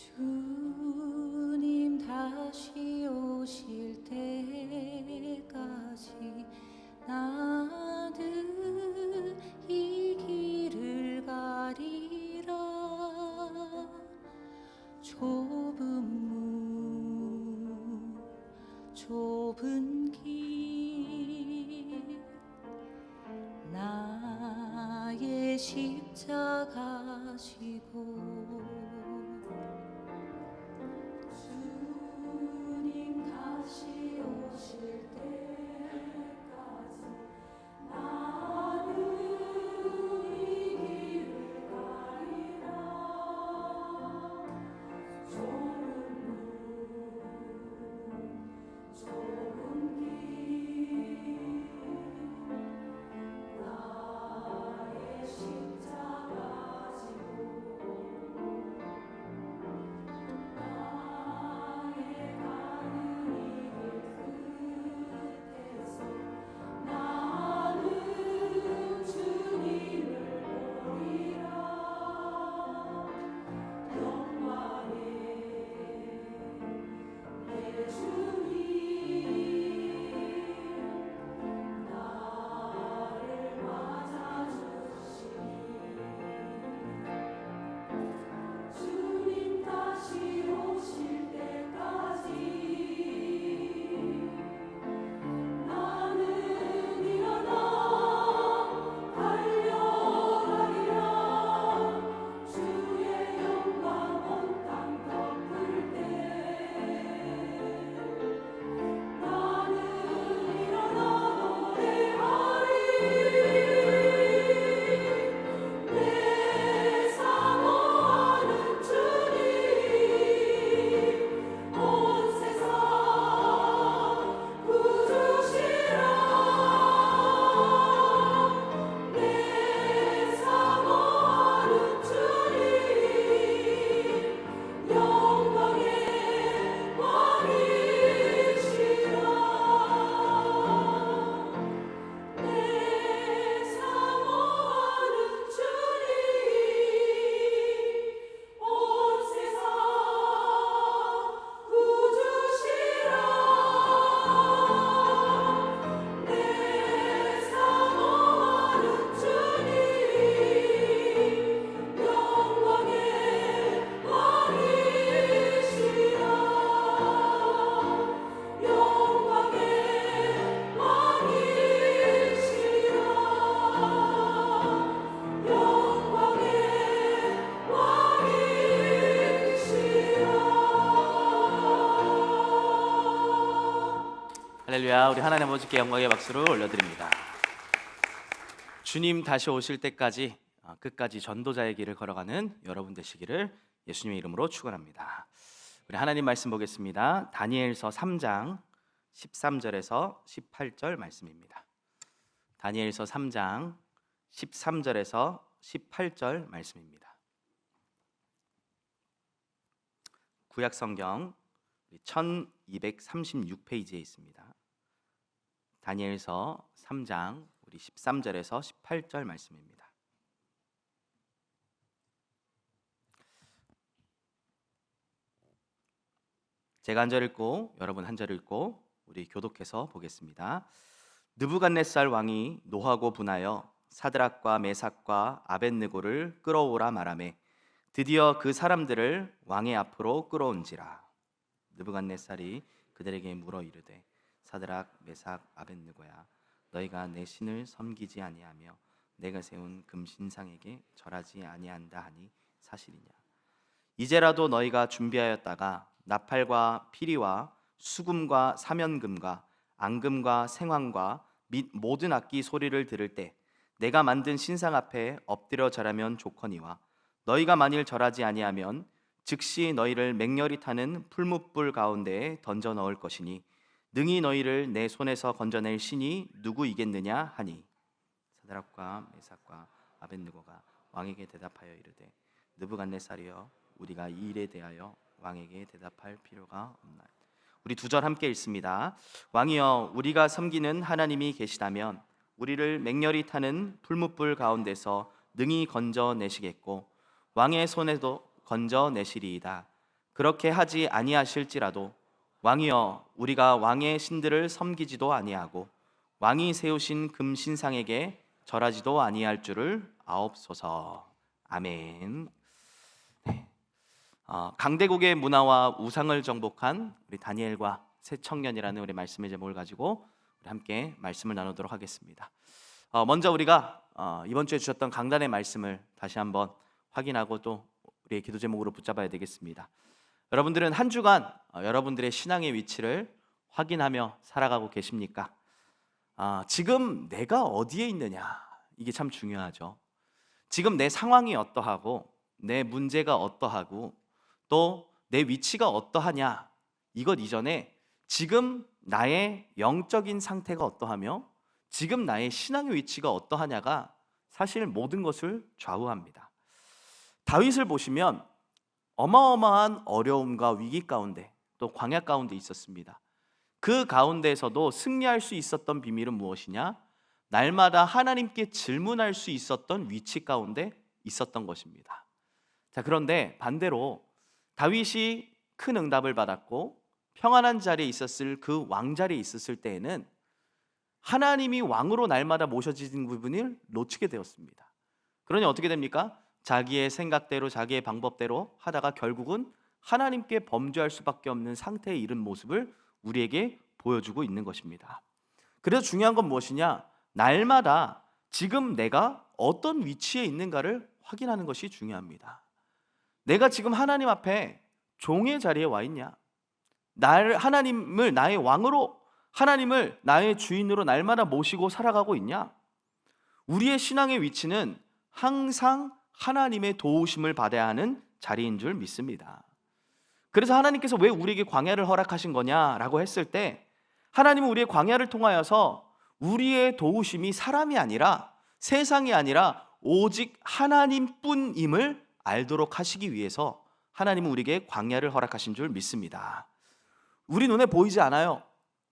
주님 다시 오실 때까지 나는 이 길을 가리라. 좁은 문 좁은 길 나의 십자가 지고 주님 다시 오실 때까지 나는 이 길을 가리라. 좁은 길 나의 십자가 지고 나의 가는 이 길 끝에서 나는 주님을 보리라. 영광의 내 주님 나를 맞아주시니 주님 다시 오실 때까지 나는 일어나 달려가리라. 주의 영광 온 땅 덮을 때 나는 일어나 노래하리. 내 사모하는 주님 온 세상 구주시라. 내 사모하는 주님 영광의 왕이시라. 내 사모하는 주님 온 세상 구주시라. 내 사모하는 주님 영광의 왕이시라. 영광의 왕이시라. 영광의 왕이시라. 할렐루야. 우리 하나님 아버지께 영광의 박수를 올려드립니다. 주님 다시 오실 때까지 끝까지 전도자의 길을 걸어가는 여러분 되시기를 예수님의 이름으로 축원합니다. 우리 하나님 말씀 보겠습니다. 다니엘서 3장 13절에서 18절 말씀입니다. 다니엘서 3장 13절에서 18절 말씀입니다. 구약 성경 1236페이지에 있습니다. 다니엘서 3장 우리 13절에서 18절 말씀입니다. 제가 한 절 읽고 여러분 한 절 읽고 우리 교독해서 보겠습니다. 느부갓네살 왕이 노하고 분하여 사드락과 메삭과 아벳느고를 끌어오라 말하매 드디어 그 사람들을 왕의 앞으로 끌어온지라. 느부갓네살이 그들에게 물어 이르되 사드락 메삭 아벳느고야 너희가 내 신을 섬기지 아니하며 내가 세운 금신상에게 절하지 아니한다 하니 사실이냐. 이제라도 너희가 준비하였다가 나팔과 피리와 수금과 사면금과 앙금과 생황과 및 모든 악기 소리를 들을 때 내가 만든 신상 앞에 엎드려 절하면 좋거니와 너희가 만일 절하지 아니하면 즉시 너희를 맹렬히 타는 풀무불 가운데에 던져 넣을 것이니 능히 너희를 내 손에서 건져낼 신이 누구이겠느냐 하니 사드락과 메삭과 아벳느고가 왕에게 대답하여 이르되 느부갓네살이여 우리가 이 일에 대하여 왕에게 대답할 필요가 없나요? 우리 두 절 함께 읽습니다. 왕이여 우리가 섬기는 하나님이 계시다면 우리를 맹렬히 타는 풀무불 가운데서 능히 건져내시겠고 왕의 손에도 건져내시리이다. 그렇게 하지 아니하실지라도 왕이여 우리가 왕의 신들을 섬기지도 아니하고 왕이 세우신 금 신상에게 절하지도 아니할 줄을 아옵소서. 아멘. 강대국의 문화와 우상을 정복한 우리 다니엘과 새 청년이라는 우리 말씀의 제목을 가지고 우리 함께 말씀을 나누도록 하겠습니다. 먼저 우리가 이번 주에 주셨던 강단의 말씀을 다시 한번 확인하고 또 우리의 기도 제목으로 붙잡아야 되겠습니다. 여러분들은 한 주간 여러분들의 신앙의 위치를 확인하며 살아가고 계십니까? 지금 내가 어디에 있느냐, 이게 참 중요하죠. 지금 내 상황이 어떠하고 내 문제가 어떠하고 또 내 위치가 어떠하냐, 이것 이전에 지금 나의 영적인 상태가 어떠하며 지금 나의 신앙의 위치가 어떠하냐가 사실 모든 것을 좌우합니다. 다윗을 보시면 어마어마한 어려움과 위기 가운데 또 광야 가운데 있었습니다. 그 가운데에서도 승리할 수 있었던 비밀은 무엇이냐? 날마다 하나님께 질문할 수 있었던 위치 가운데 있었던 것입니다. 자, 그런데 반대로 다윗이 큰 응답을 받았고 평안한 자리에 있었을 그 왕자리에 있었을 때에는 하나님이 왕으로 날마다 모셔지는 부분을 놓치게 되었습니다. 그러니 어떻게 됩니까? 자기의 생각대로 자기의 방법대로 하다가 결국은 하나님께 범죄할 수밖에 없는 상태에 이른 모습을 우리에게 보여주고 있는 것입니다. 그래서 중요한 건 무엇이냐? 날마다 지금 내가 어떤 위치에 있는가를 확인하는 것이 중요합니다. 내가 지금 하나님 앞에 종의 자리에 와 있냐? 하나님을 나의 왕으로, 하나님을 나의 주인으로 날마다 모시고 살아가고 있냐? 우리의 신앙의 위치는 항상 하나님의 도우심을 받아야 하는 자리인 줄 믿습니다. 그래서 하나님께서 왜 우리에게 광야를 허락하신 거냐라고 했을 때, 하나님은 우리의 광야를 통하여서 우리의 도우심이 사람이 아니라 세상이 아니라 오직 하나님뿐임을 알도록 하시기 위해서 하나님은 우리에게 광야를 허락하신 줄 믿습니다. 우리 눈에 보이지 않아요.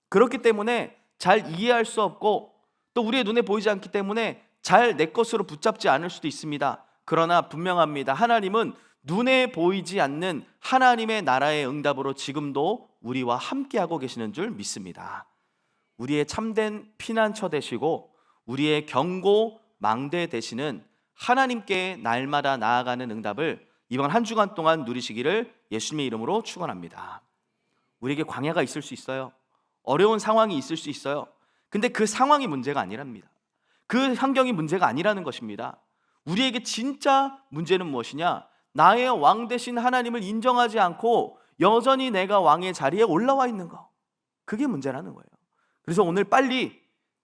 그렇기 때문에 잘 이해할 수 없고 또 우리의 눈에 보이지 않기 때문에 잘 내 것으로 붙잡지 않을 수도 있습니다. 그러나 분명합니다. 하나님은 눈에 보이지 않는 하나님의 나라의 응답으로 지금도 우리와 함께하고 계시는 줄 믿습니다. 우리의 참된 피난처 되시고 우리의 경고 망대 되시는 하나님께 날마다 나아가는 응답을 이번 한 주간 동안 누리시기를 예수님의 이름으로 축원합니다. 우리에게 광야가 있을 수 있어요. 어려운 상황이 있을 수 있어요. 근데 그 상황이 문제가 아니랍니다. 그 환경이 문제가 아니라는 것입니다. 우리에게 진짜 문제는 무엇이냐? 나의 왕 되신 하나님을 인정하지 않고 여전히 내가 왕의 자리에 올라와 있는 거, 그게 문제라는 거예요. 그래서 오늘 빨리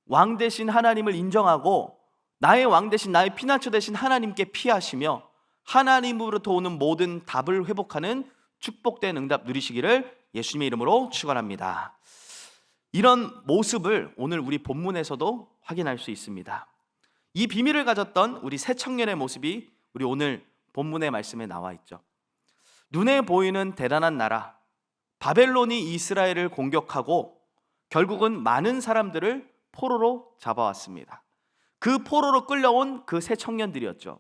왕 되신 하나님을 인정하고 나의 왕 되신, 나의 피난처 되신 하나님께 피하시며 하나님으로부터 오는 모든 답을 회복하는 축복된 응답 누리시기를 예수님의 이름으로 축원합니다. 이런 모습을 오늘 우리 본문에서도 확인할 수 있습니다. 이 비밀을 가졌던 우리 새 청년의 모습이 우리 오늘 본문의 말씀에 나와 있죠. 눈에 보이는 대단한 나라 바벨론이 이스라엘을 공격하고 결국은 많은 사람들을 포로로 잡아왔습니다. 그 포로로 끌려온 그 새 청년들이었죠.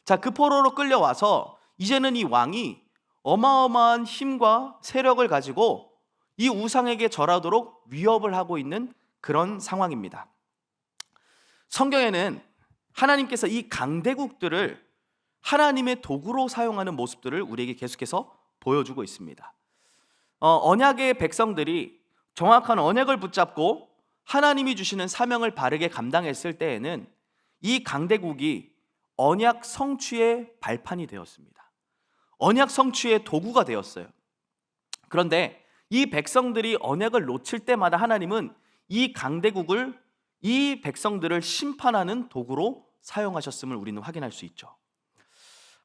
자, 그 포로로 끌려와서 이제는 이 왕이 어마어마한 힘과 세력을 가지고 이 우상에게 절하도록 위협을 하고 있는 그런 상황입니다. 성경에는 하나님께서 이 강대국들을 하나님의 도구로 사용하는 모습들을 우리에게 계속해서 보여주고 있습니다. 언약의 백성들이 정확한 언약을 붙잡고 하나님이 주시는 사명을 바르게 감당했을 때에는 이 강대국이 언약 성취의 발판이 되었습니다. 언약 성취의 도구가 되었어요. 그런데 이 백성들이 언약을 놓칠 때마다 하나님은 이 강대국을, 이 백성들을 심판하는 도구로 사용하셨음을 우리는 확인할 수 있죠.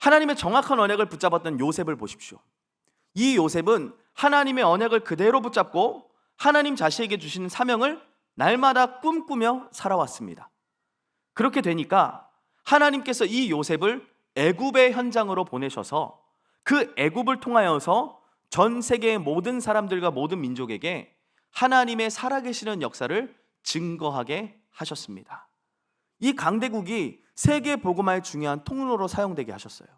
하나님의 정확한 언약을 붙잡았던 요셉을 보십시오. 이 요셉은 하나님의 언약을 그대로 붙잡고 하나님 자신에게 주시는 사명을 날마다 꿈꾸며 살아왔습니다. 그렇게 되니까 하나님께서 이 요셉을 애굽의 현장으로 보내셔서 그 애굽을 통하여서 전 세계의 모든 사람들과 모든 민족에게 하나님의 살아계시는 역사를 증거하게 하셨습니다. 이 강대국이 세계 복음화의 중요한 통로로 사용되게 하셨어요.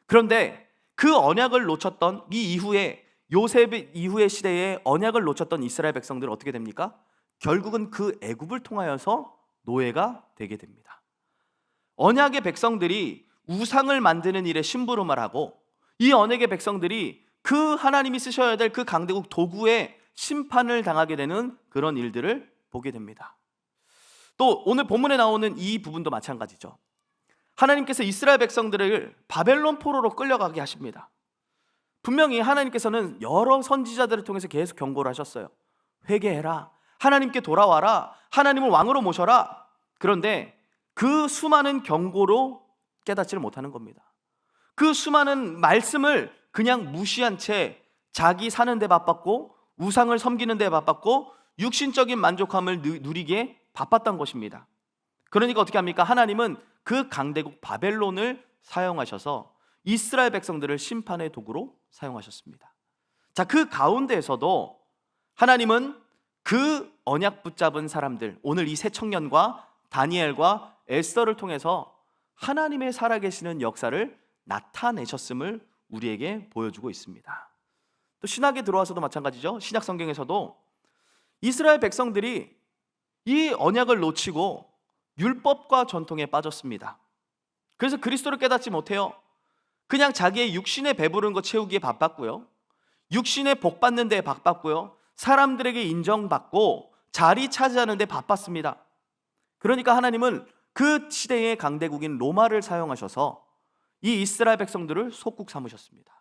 그런데 그 언약을 놓쳤던 이 이후에 요셉 이후의 시대에 언약을 놓쳤던 이스라엘 백성들은 어떻게 됩니까? 결국은 그 애굽을 통하여서 노예가 되게 됩니다. 언약의 백성들이 우상을 만드는 일에 심부름을 하고, 이 언약의 백성들이 그 하나님이 쓰셔야 될 그 강대국 도구에 심판을 당하게 되는 그런 일들을 보게 됩니다. 또 오늘 본문에 나오는 이 부분도 마찬가지죠. 하나님께서 이스라엘 백성들을 바벨론 포로로 끌려가게 하십니다. 분명히 하나님께서는 여러 선지자들을 통해서 계속 경고를 하셨어요. 회개해라, 하나님께 돌아와라, 하나님을 왕으로 모셔라. 그런데 그 수많은 경고로 깨닫지를 못하는 겁니다. 그 수많은 말씀을 그냥 무시한 채 자기 사는 데 바빴고, 우상을 섬기는 데 바빴고, 육신적인 만족함을 누리기에 바빴던 것입니다. 그러니까 어떻게 합니까? 하나님은 그 강대국 바벨론을 사용하셔서 이스라엘 백성들을 심판의 도구로 사용하셨습니다. 자, 그 가운데에서도 하나님은 그 언약 붙잡은 사람들, 오늘 이 세 청년과 다니엘과 에스더를 통해서 하나님의 살아계시는 역사를 나타내셨음을 우리에게 보여주고 있습니다. 또 신학에 들어와서도 마찬가지죠. 신약 성경에서도 이스라엘 백성들이 이 언약을 놓치고 율법과 전통에 빠졌습니다. 그래서 그리스도를 깨닫지 못해요. 그냥 자기의 육신에 배부른 거 채우기에 바빴고요, 육신에 복 받는 데 바빴고요, 사람들에게 인정받고 자리 차지하는 데 바빴습니다. 그러니까 하나님은 그 시대의 강대국인 로마를 사용하셔서 이 이스라엘 백성들을 속국 삼으셨습니다.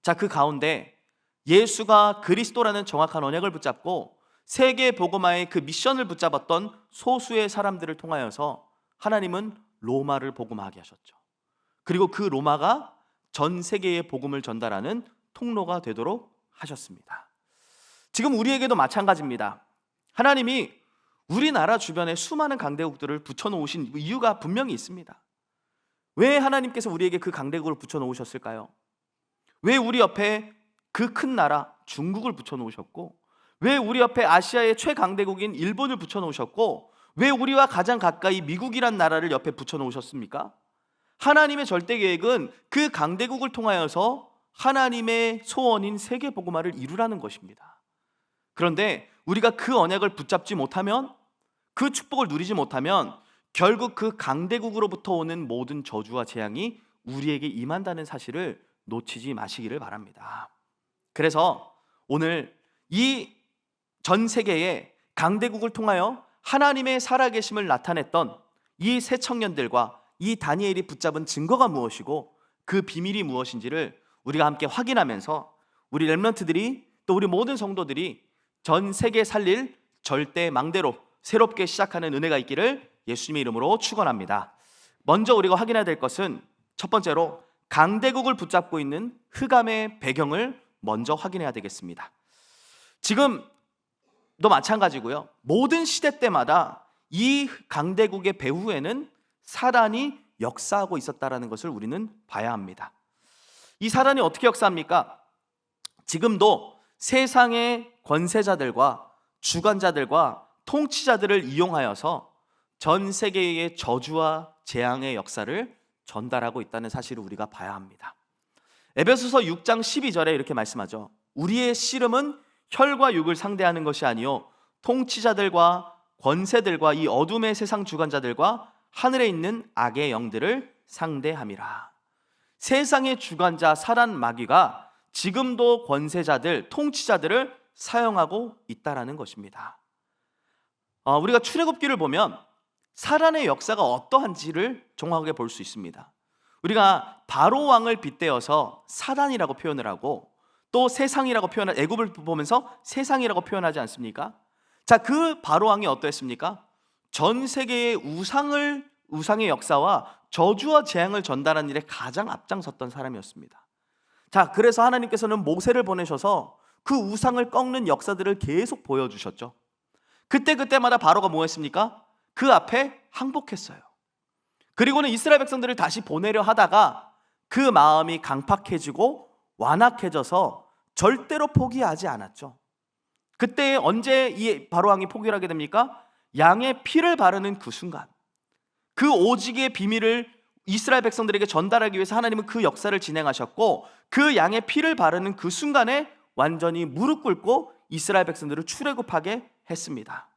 자, 그 가운데 예수가 그리스도라는 정확한 언약을 붙잡고 세계 복음화의 그 미션을 붙잡았던 소수의 사람들을 통하여서 하나님은 로마를 복음화하게 하셨죠. 그리고 그 로마가 전 세계에 복음을 전달하는 통로가 되도록 하셨습니다. 지금 우리에게도 마찬가지입니다. 하나님이 우리나라 주변에 수많은 강대국들을 붙여놓으신 이유가 분명히 있습니다. 왜 하나님께서 우리에게 그 강대국을 붙여놓으셨을까요? 왜 우리 옆에 그 큰 나라 중국을 붙여놓으셨고, 왜 우리 옆에 아시아의 최강대국인 일본을 붙여놓으셨고, 왜 우리와 가장 가까이 미국이란 나라를 옆에 붙여놓으셨습니까? 하나님의 절대 계획은 그 강대국을 통하여서 하나님의 소원인 세계 복음화를 이루라는 것입니다. 그런데 우리가 그 언약을 붙잡지 못하면, 그 축복을 누리지 못하면 결국 그 강대국으로부터 오는 모든 저주와 재앙이 우리에게 임한다는 사실을 놓치지 마시기를 바랍니다. 그래서 오늘 이 전 세계의 강대국을 통하여 하나님의 살아계심을 나타냈던 이 세 청년들과 이 다니엘이 붙잡은 증거가 무엇이고 그 비밀이 무엇인지를 우리가 함께 확인하면서 우리 렘넌트들이, 또 우리 모든 성도들이 전 세계 살릴 절대 망대로 새롭게 시작하는 은혜가 있기를 예수님의 이름으로 축원합니다. 먼저 우리가 확인해야 될 것은, 첫 번째로 강대국을 붙잡고 있는 흑암의 배경을 먼저 확인해야 되겠습니다. 지금도 마찬가지고요, 모든 시대 때마다 이 강대국의 배후에는 사단이 역사하고 있었다는 것을 우리는 봐야 합니다. 이 사단이 어떻게 역사합니까? 지금도 세상의 권세자들과 주관자들과 통치자들을 이용하여서 전 세계의 저주와 재앙의 역사를 전달하고 있다는 사실을 우리가 봐야 합니다. 에베소서 6장 12절에 이렇게 말씀하죠. 우리의 씨름은 혈과 육을 상대하는 것이 아니요 통치자들과 권세들과 이 어둠의 세상 주관자들과 하늘에 있는 악의 영들을 상대함이라. 세상의 주관자 사단 마귀가 지금도 권세자들, 통치자들을 사용하고 있다라는 것입니다. 우리가 출애굽기를 보면 사단의 역사가 어떠한지를 정확하게 볼 수 있습니다. 우리가 바로 왕을 빗대어서 사단이라고 표현을 하고, 또 세상이라고 표현한, 애굽을 보면서 세상이라고 표현하지 않습니까? 자, 그 바로 왕이 어떠했습니까? 전 세계의 우상의 역사와 저주와 재앙을 전달하는 일에 가장 앞장섰던 사람이었습니다. 자, 그래서 하나님께서는 모세를 보내셔서 그 우상을 꺾는 역사들을 계속 보여주셨죠. 그때마다 바로가 뭐 했습니까? 그 앞에 항복했어요. 그리고는 이스라엘 백성들을 다시 보내려 하다가 그 마음이 강팍해지고 완악해져서 절대로 포기하지 않았죠. 그때 언제 이 바로왕이 포기를 하게 됩니까? 양의 피를 바르는 그 순간, 그 오직의 비밀을 이스라엘 백성들에게 전달하기 위해서 하나님은 그 역사를 진행하셨고, 그 양의 피를 바르는 그 순간에 완전히 무릎 꿇고 이스라엘 백성들을 출애굽하게 했습니다.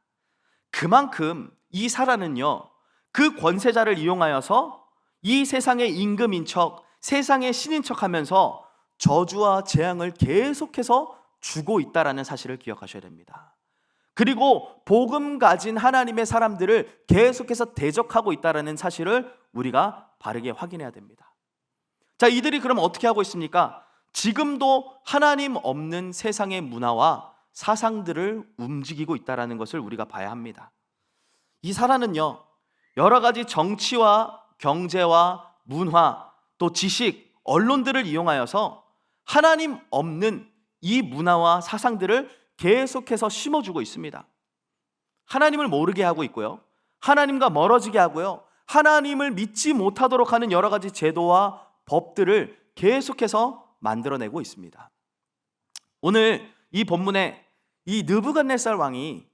그만큼 이 사라는요, 그 권세자를 이용하여서 이 세상의 임금인 척, 세상의 신인 척 하면서 저주와 재앙을 계속해서 주고 있다라는 사실을 기억하셔야 됩니다. 그리고 복음 가진 하나님의 사람들을 계속해서 대적하고 있다라는 사실을 우리가 바르게 확인해야 됩니다. 자, 이들이 그럼 어떻게 하고 있습니까? 지금도 하나님 없는 세상의 문화와 사상들을 움직이고 있다라는 것을 우리가 봐야 합니다. 이 사라는요, 여러 가지 정치와 경제와 문화, 또 지식, 언론들을 이용하여서 하나님 없는 이 문화와 사상들을 계속해서 심어주고 있습니다. 하나님을 모르게 하고 있고요, 하나님과 멀어지게 하고요, 하나님을 믿지 못하도록 하는 여러 가지 제도와 법들을 계속해서 만들어내고 있습니다. 오늘 이 본문에 이 느부갓네살 왕이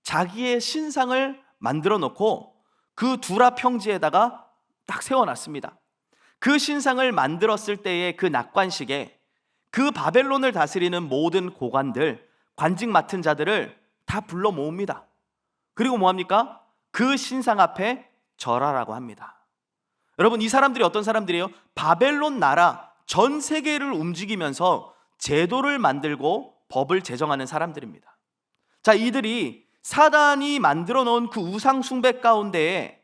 자기의 신상을 만들어 놓고 그 두라 평지에다가 딱 세워놨습니다. 그 신상을 만들었을 때의 그 낙관식에 그 바벨론을 다스리는 모든 고관들, 관직 맡은 자들을 다 불러 모읍니다. 그리고 뭐합니까? 그 신상 앞에 절하라고 합니다. 여러분, 이 사람들이 어떤 사람들이에요? 바벨론 나라 전 세계를 움직이면서 제도를 만들고 법을 제정하는 사람들입니다. 자, 이들이 사단이 만들어 놓은 그 우상 숭배 가운데에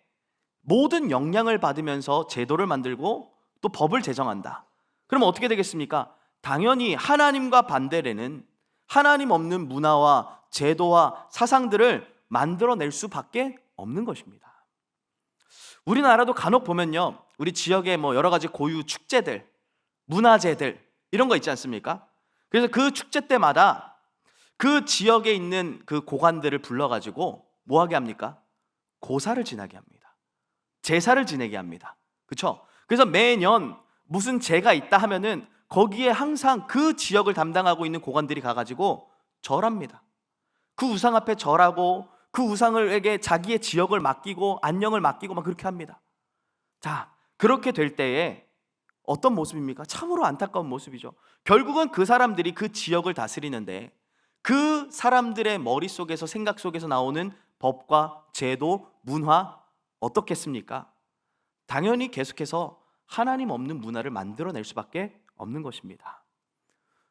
모든 영향을 받으면서 제도를 만들고 또 법을 제정한다. 그럼 어떻게 되겠습니까? 당연히 하나님과 반대되는 하나님 없는 문화와 제도와 사상들을 만들어낼 수밖에 없는 것입니다. 우리나라도 간혹 보면요, 우리 지역에 뭐 여러 가지 고유 축제들, 문화제들 이런 거 있지 않습니까? 그래서 그 축제 때마다 그 지역에 있는 그 고관들을 불러가지고 뭐 하게 합니까? 고사를 지나게 합니다. 제사를 지내게 합니다. 그렇죠? 그래서 매년 무슨 제가 있다 하면은 거기에 항상 그 지역을 담당하고 있는 고관들이 가가지고 절합니다. 그 우상 앞에 절하고 그 우상에게 자기의 지역을 맡기고 안녕을 맡기고 막 그렇게 합니다. 자, 그렇게 될 때에 어떤 모습입니까? 참으로 안타까운 모습이죠. 결국은 그 사람들이 그 지역을 다스리는데 그 사람들의 머릿속에서, 생각 속에서 나오는 법과 제도, 문화 어떻겠습니까? 당연히 계속해서 하나님 없는 문화를 만들어낼 수밖에 없는 것입니다.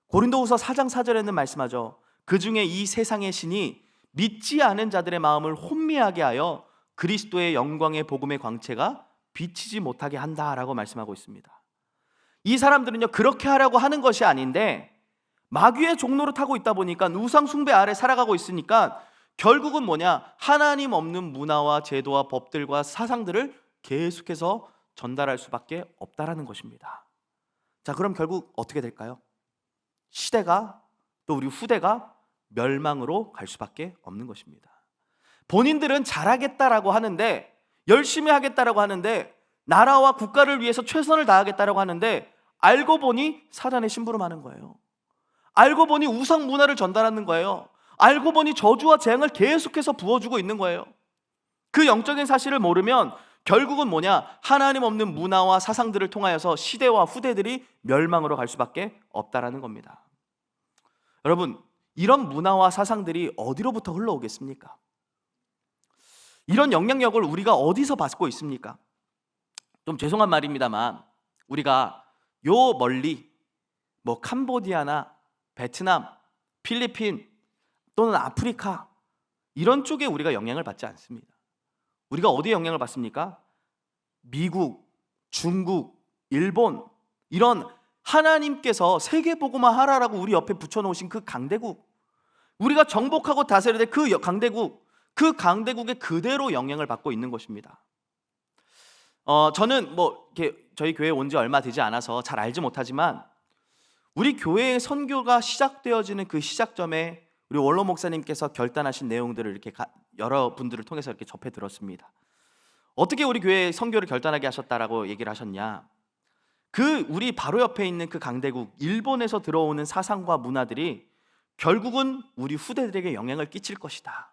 고린도후서 4장 4절에는 말씀하죠. 그 중에 이 세상의 신이 믿지 않은 자들의 마음을 혼미하게 하여 그리스도의 영광의 복음의 광채가 비치지 못하게 한다라고 말씀하고 있습니다. 이 사람들은요, 그렇게 하라고 하는 것이 아닌데 마귀의 종로를 타고 있다 보니까 우상 숭배 아래 살아가고 있으니까 결국은 뭐냐? 하나님 없는 문화와 제도와 법들과 사상들을 계속해서 전달할 수밖에 없다라는 것입니다. 자, 그럼 결국 어떻게 될까요? 시대가, 또 우리 후대가 멸망으로 갈 수밖에 없는 것입니다. 본인들은 잘하겠다라고 하는데, 열심히 하겠다라고 하는데, 나라와 국가를 위해서 최선을 다하겠다라고 하는데 알고 보니 사단의 심부름하는 거예요. 알고 보니 우상 문화를 전달하는 거예요. 알고 보니 저주와 재앙을 계속해서 부어주고 있는 거예요. 그 영적인 사실을 모르면 결국은 뭐냐? 하나님 없는 문화와 사상들을 통하여서 시대와 후대들이 멸망으로 갈 수밖에 없다라는 겁니다. 여러분, 이런 문화와 사상들이 어디로부터 흘러오겠습니까? 이런 영향력을 우리가 어디서 받고 있습니까? 좀 죄송한 말입니다만 우리가 요 멀리 뭐 캄보디아나 베트남, 필리핀 또는 아프리카 이런 쪽에 우리가 영향을 받지 않습니다. 우리가 어디에 영향을 받습니까? 미국, 중국, 일본 이런 하나님께서 세계복음화 하라라고 우리 옆에 붙여놓으신 그 강대국, 우리가 정복하고 다스려야 될 그 강대국, 그 강대국에 그대로 영향을 받고 있는 것입니다. 저는 뭐 이렇게 저희 교회에 온 지 얼마 되지 않아서 잘 알지 못하지만 우리 교회의 선교가 시작되어지는 그 시작점에 우리 원로 목사님께서 결단하신 내용들을 이렇게 여러 분들을 통해서 이렇게 접해 들었습니다. 어떻게 우리 교회 선교를 결단하게 하셨다라고 얘기를 하셨냐? 그 우리 바로 옆에 있는 그 강대국 일본에서 들어오는 사상과 문화들이 결국은 우리 후대들에게 영향을 끼칠 것이다.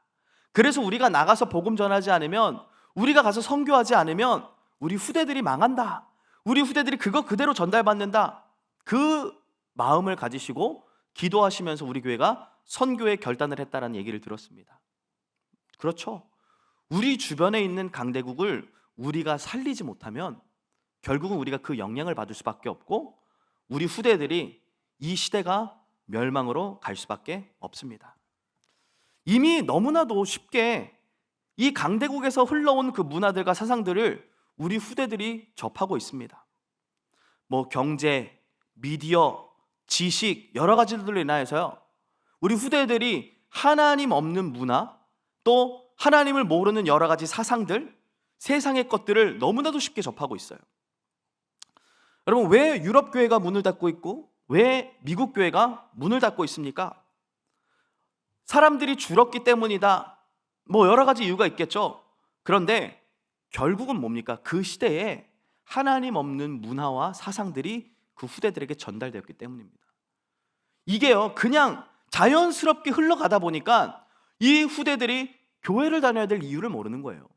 그래서 우리가 나가서 복음 전하지 않으면, 우리가 가서 선교하지 않으면 우리 후대들이 망한다, 우리 후대들이 그거 그대로 전달받는다, 그 마음을 가지시고 기도하시면서 우리 교회가 선교에 결단을 했다라는 얘기를 들었습니다. 그렇죠. 우리 주변에 있는 강대국을 우리가 살리지 못하면 결국은 우리가 그 영향을 받을 수밖에 없고 우리 후대들이 이 시대가 멸망으로 갈 수밖에 없습니다. 이미 너무나도 쉽게 이 강대국에서 흘러온 그 문화들과 사상들을 우리 후대들이 접하고 있습니다. 뭐 경제, 미디어, 지식 여러 가지들로 인하여서요, 우리 후대들이 하나님 없는 문화, 또 하나님을 모르는 여러 가지 사상들, 세상의 것들을 너무나도 쉽게 접하고 있어요. 여러분, 왜 유럽 교회가 문을 닫고 있고 왜 미국 교회가 문을 닫고 있습니까? 사람들이 줄었기 때문이다, 뭐 여러 가지 이유가 있겠죠. 그런데 결국은 뭡니까? 그 시대에 하나님 없는 문화와 사상들이 그 후대들에게 전달되었기 때문입니다. 이게요, 그냥 자연스럽게 흘러가다 보니까 이 후대들이 교회를 다녀야 될 이유를 모르는 거예요.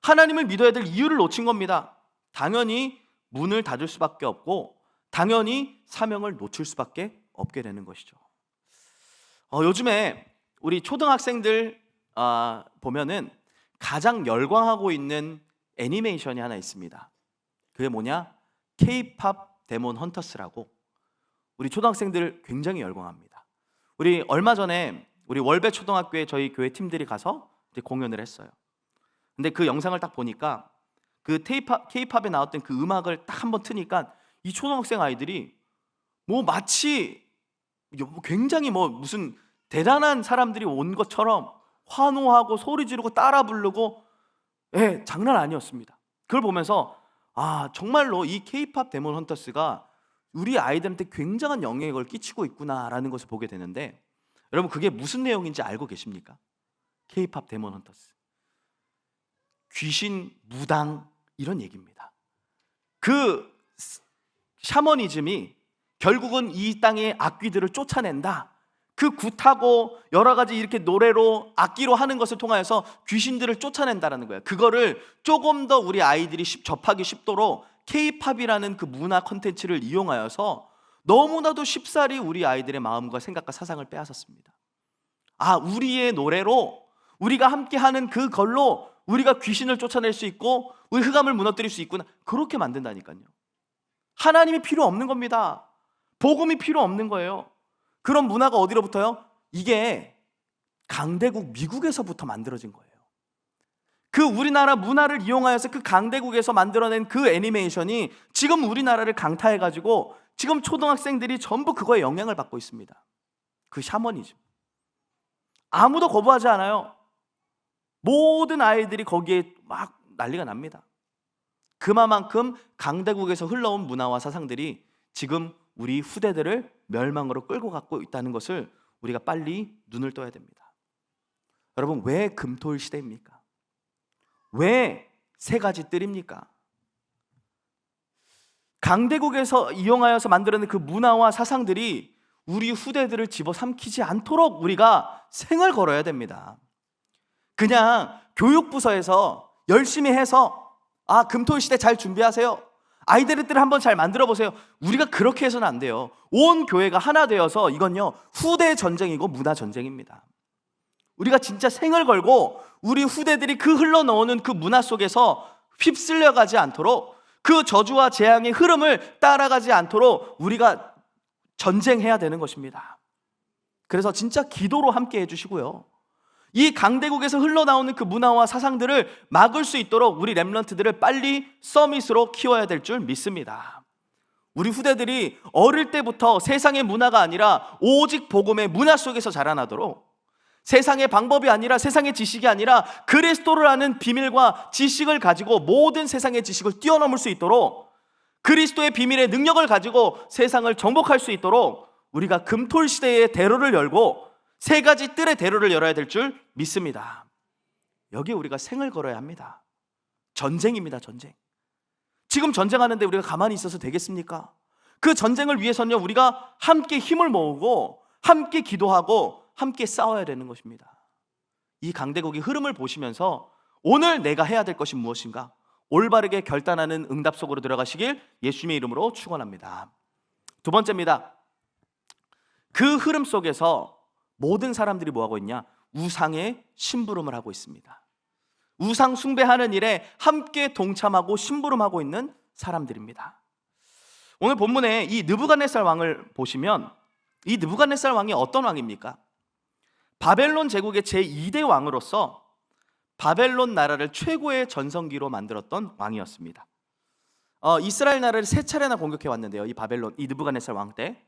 하나님을 믿어야 될 이유를 놓친 겁니다. 당연히 문을 닫을 수밖에 없고 당연히 사명을 놓칠 수밖에 없게 되는 것이죠. 요즘에 우리 초등학생들 보면은 가장 열광하고 있는 애니메이션이 하나 있습니다. 그게 뭐냐? K-팝 데몬 헌터스라고. 우리 초등학생들 굉장히 열광합니다. 우리 얼마 전에 우리 월배 초등학교에 저희 교회 팀들이 가서 이제 공연을 했어요. 근데 그 영상을 딱 보니까 그 K-팝에 나왔던 그 음악을 딱 한번 트니까 이 초등학생 아이들이 뭐 마치 굉장히 뭐 무슨 대단한 사람들이 온 것처럼 환호하고 소리 지르고 따라 부르고, 장난 아니었습니다. 그걸 보면서 정말로 이 K-팝 데몬 헌터스가 우리 아이들한테 굉장한 영향력을 끼치고 있구나라는 것을 보게 되는데, 여러분 그게 무슨 내용인지 알고 계십니까? K-팝 데몬 헌터스, 귀신, 무당 이런 얘기입니다. 그 샤머니즘이 결국은 이 땅의 악귀들을 쫓아낸다, 그 굿하고 여러 가지 이렇게 노래로 악기로 하는 것을 통하여서 귀신들을 쫓아낸다라는 거예요. 그거를 조금 더 우리 아이들이 접하기 쉽도록 K-팝이라는 그 문화 콘텐츠를 이용하여서 너무나도 쉽사리 우리 아이들의 마음과 생각과 사상을 빼앗았습니다. 우리의 노래로 우리가 함께하는 그걸로 우리가 귀신을 쫓아낼 수 있고 우리 흑암을 무너뜨릴 수 있구나, 그렇게 만든다니까요. 하나님이 필요 없는 겁니다. 복음이 필요 없는 거예요. 그런 문화가 어디로부터요? 이게 강대국 미국에서부터 만들어진 거예요. 그 우리나라 문화를 이용하여서 그 강대국에서 만들어낸 그 애니메이션이 지금 우리나라를 강타해가지고 지금 초등학생들이 전부 그거에 영향을 받고 있습니다. 그 샤머니즘 아무도 거부하지 않아요. 모든 아이들이 거기에 막 난리가 납니다. 그만큼 강대국에서 흘러온 문화와 사상들이 지금 우리 후대들을 멸망으로 끌고 가고 있다는 것을 우리가 빨리 눈을 떠야 됩니다. 여러분, 왜 금토일 시대입니까? 왜 세 가지 뜰입니까? 강대국에서 이용하여서 만들어낸 그 문화와 사상들이 우리 후대들을 집어삼키지 않도록 우리가 생을 걸어야 됩니다. 그냥 교육부서에서 열심히 해서 금토일 시대 잘 준비하세요, 아이들을 한번 잘 만들어 보세요, 우리가 그렇게 해서는 안 돼요. 온 교회가 하나 되어서 이건요 후대 전쟁이고 문화 전쟁입니다. 우리가 진짜 생을 걸고 우리 후대들이 그 흘러나오는 그 문화 속에서 휩쓸려 가지 않도록, 그 저주와 재앙의 흐름을 따라가지 않도록 우리가 전쟁해야 되는 것입니다. 그래서 진짜 기도로 함께 해주시고요, 이 강대국에서 흘러나오는 그 문화와 사상들을 막을 수 있도록 우리 렘넌트들을 빨리 서밋으로 키워야 될 줄 믿습니다. 우리 후대들이 어릴 때부터 세상의 문화가 아니라 오직 복음의 문화 속에서 자라나도록, 세상의 방법이 아니라 세상의 지식이 아니라 그리스도를 아는 비밀과 지식을 가지고 모든 세상의 지식을 뛰어넘을 수 있도록, 그리스도의 비밀의 능력을 가지고 세상을 정복할 수 있도록 우리가 금토일 시대의 대로를 열고 세 가지 뜰의 대로를 열어야 될 줄 믿습니다. 여기에 우리가 생을 걸어야 합니다. 전쟁입니다, 전쟁. 지금 전쟁하는데 우리가 가만히 있어서 되겠습니까? 그 전쟁을 위해서는요, 우리가 함께 힘을 모으고 함께 기도하고 함께 싸워야 되는 것입니다. 이 강대국의 흐름을 보시면서 오늘 내가 해야 될 것이 무엇인가? 올바르게 결단하는 응답 속으로 들어가시길 예수님의 이름으로 축원합니다. 두 번째입니다. 그 흐름 속에서 모든 사람들이 뭐하고 있냐? 우상의 심부름을 하고 있습니다. 우상 숭배하는 일에 함께 동참하고 심부름하고 있는 사람들입니다. 오늘 본문에 이 느부갓네살 왕을 보시면 이 느부갓네살 왕이 어떤 왕입니까? 바벨론 제국의 제2대 왕으로서 바벨론 나라를 최고의 전성기로 만들었던 왕이었습니다. 이스라엘 나라를 세 차례나 공격해 왔는데요. 이 느부갓네살 왕 때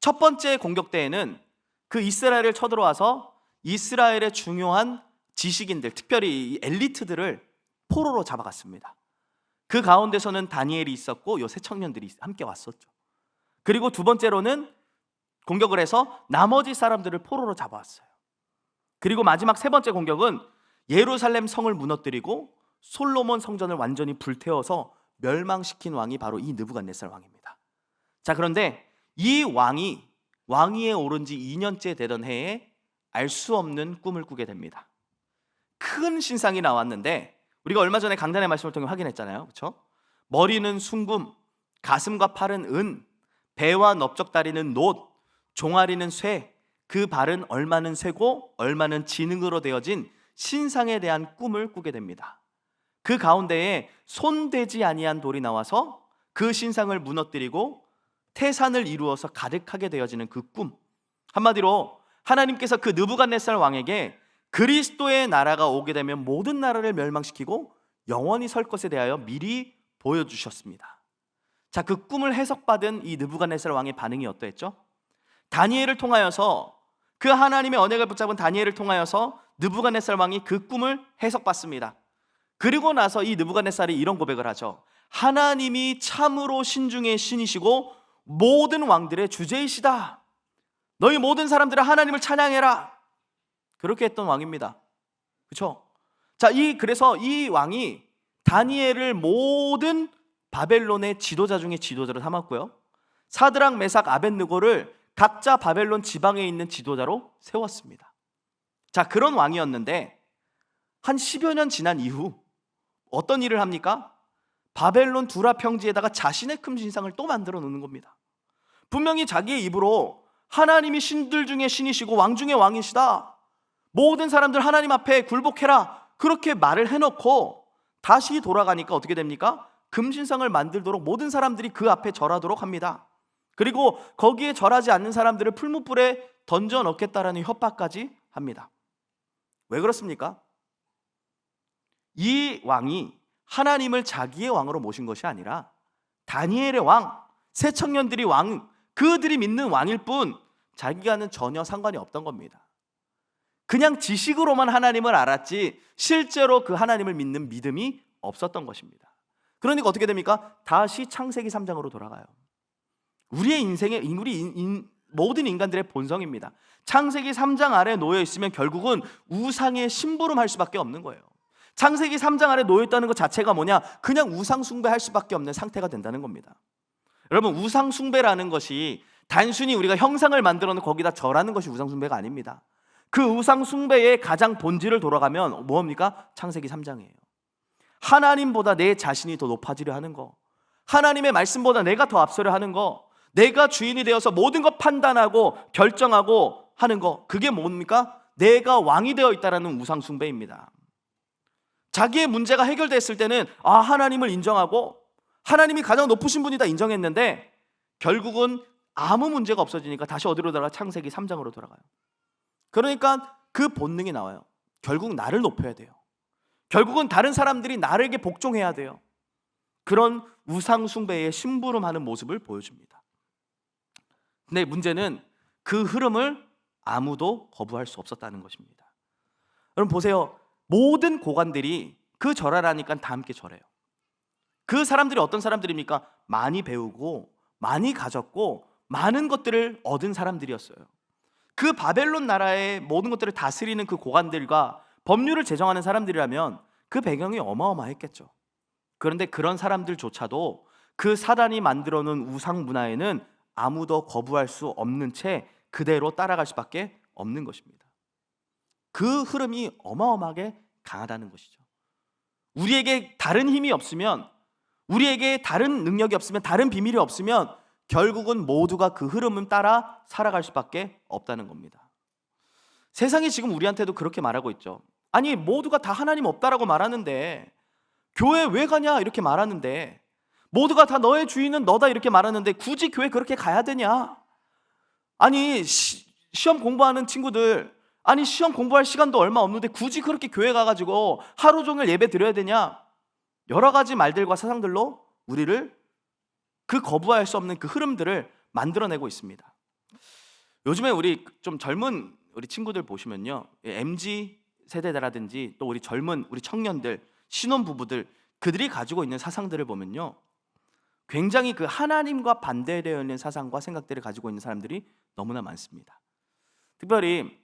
첫 번째 공격 때에는 그 이스라엘을 쳐들어와서 이스라엘의 중요한 지식인들, 특별히 이 엘리트들을 포로로 잡아갔습니다. 그 가운데서는 다니엘이 있었고 요 세 청년들이 함께 왔었죠. 그리고 두 번째로는 공격을 해서 나머지 사람들을 포로로 잡아왔어요. 그리고 마지막 세 번째 공격은 예루살렘 성을 무너뜨리고 솔로몬 성전을 완전히 불태워서 멸망시킨 왕이 바로 이 느부갓네살 왕입니다. 자, 그런데 이 왕이 왕위에 오른 지 2년째 되던 해에 알 수 없는 꿈을 꾸게 됩니다. 큰 신상이 나왔는데 우리가 얼마 전에 강단의 말씀을 통해 확인했잖아요. 그렇죠? 머리는 순금, 가슴과 팔은 은, 배와 넓적다리는 놋, 종아리는 쇠, 그 발은 얼마는 쇠고 얼마는 진흙으로 되어진 신상에 대한 꿈을 꾸게 됩니다. 그 가운데에 손대지 아니한 돌이 나와서 그 신상을 무너뜨리고 태산을 이루어서 가득하게 되어지는 그 꿈, 한마디로 하나님께서 그 느부갓네살 왕에게 그리스도의 나라가 오게 되면 모든 나라를 멸망시키고 영원히 설 것에 대하여 미리 보여주셨습니다. 자, 그 꿈을 해석받은 이 느부갓네살 왕의 반응이 어떠했죠? 다니엘을 통하여서, 그 하나님의 언약을 붙잡은 다니엘을 통하여서 느부갓네살 왕이 그 꿈을 해석받습니다. 그리고 나서 이 느부갓네살이 이런 고백을 하죠. 하나님이 참으로 신중의 신이시고 모든 왕들의 주제이시다. 너희 모든 사람들은 하나님을 찬양해라. 그렇게 했던 왕입니다. 그렇죠? 자, 그래서 이 왕이 다니엘을 모든 바벨론의 지도자 중에 지도자로 삼았고요, 사드락, 메삭, 아벳느고를 각자 바벨론 지방에 있는 지도자로 세웠습니다. 자, 그런 왕이었는데 한 10여 년 지난 이후 어떤 일을 합니까? 바벨론 두라 평지에다가 자신의 큰 신상을 또 만들어 놓는 겁니다. 분명히 자기의 입으로 하나님이 신들 중에 신이시고 왕 중에 왕이시다, 모든 사람들 하나님 앞에 굴복해라, 그렇게 말을 해놓고 다시 돌아가니까 어떻게 됩니까? 금신상을 만들도록 모든 사람들이 그 앞에 절하도록 합니다. 그리고 거기에 절하지 않는 사람들을 풀무불에 던져 넣겠다라는 협박까지 합니다. 왜 그렇습니까? 이 왕이 하나님을 자기의 왕으로 모신 것이 아니라 다니엘의 왕, 세 청년들이 왕, 그들이 믿는 왕일 뿐 자기가는 전혀 상관이 없던 겁니다. 그냥 지식으로만 하나님을 알았지 실제로 그 하나님을 믿는 믿음이 없었던 것입니다. 그러니까 어떻게 됩니까? 다시 창세기 3장으로 돌아가요. 우리의 인생의 모든 인간들의 본성입니다. 창세기 3장 아래 놓여 있으면 결국은 우상의 심부름할 수밖에 없는 거예요. 창세기 3장 아래 놓여 있다는 것 자체가 뭐냐? 그냥 우상 숭배할 수밖에 없는 상태가 된다는 겁니다. 여러분, 우상 숭배라는 것이 단순히 우리가 형상을 만들어 놓고 거기다 절하는 것이 우상 숭배가 아닙니다. 그 우상 숭배의 가장 본질을 돌아가면 뭐합니까? 창세기 3장이에요. 하나님보다 내 자신이 더 높아지려 하는 거, 하나님의 말씀보다 내가 더 앞서려 하는 거, 내가 주인이 되어서 모든 것 판단하고 결정하고 하는 거, 그게 뭡니까? 내가 왕이 되어 있다라는 우상 숭배입니다. 자기의 문제가 해결됐을 때는 하나님을 인정하고 하나님이 가장 높으신 분이다 인정했는데 결국은 아무 문제가 없어지니까 다시 어디로 돌아가? 창세기 3장으로 돌아가요. 그러니까 그 본능이 나와요. 결국 나를 높여야 돼요. 결국은 다른 사람들이 나에게 복종해야 돼요. 그런 우상 숭배에 심부름하는 모습을 보여줍니다. 근데 문제는 그 흐름을 아무도 거부할 수 없었다는 것입니다. 여러분 보세요. 모든 고관들이 그 절하라니까 다 함께 절해요. 그 사람들이 어떤 사람들입니까? 많이 배우고 많이 가졌고 많은 것들을 얻은 사람들이었어요. 그 바벨론 나라의 모든 것들을 다스리는 그 고관들과 법률을 제정하는 사람들이라면 그 배경이 어마어마했겠죠. 그런데 그런 사람들조차도 그 사단이 만들어 놓은 우상 문화에는 아무도 거부할 수 없는 채 그대로 따라갈 수밖에 없는 것입니다. 그 흐름이 어마어마하게 강하다는 것이죠. 우리에게 다른 힘이 없으면, 우리에게 다른 능력이 없으면, 다른 비밀이 없으면 결국은 모두가 그 흐름을 따라 살아갈 수밖에 없다는 겁니다. 세상이 지금 우리한테도 그렇게 말하고 있죠. 아니, 모두가 다 하나님 없다라고 말하는데, 교회 왜 가냐 이렇게 말하는데, 모두가 다 너의 주인은 너다 이렇게 말하는데 굳이 교회 그렇게 가야 되냐? 아니, 시험 공부하는 친구들, 아니 시험 공부할 시간도 얼마 없는데 굳이 그렇게 교회 가가지고 하루 종일 예배 드려야 되냐? 여러 가지 말들과 사상들로 우리를 그 거부할 수 없는 그 흐름들을 만들어내고 있습니다. 요즘에 우리 좀 젊은 우리 친구들 보시면요, MZ 세대라든지 또 우리 젊은 우리 청년들, 신혼부부들, 그들이 가지고 있는 사상들을 보면요, 굉장히 그 하나님과 반대되어 있는 사상과 생각들을 가지고 있는 사람들이 너무나 많습니다. 특별히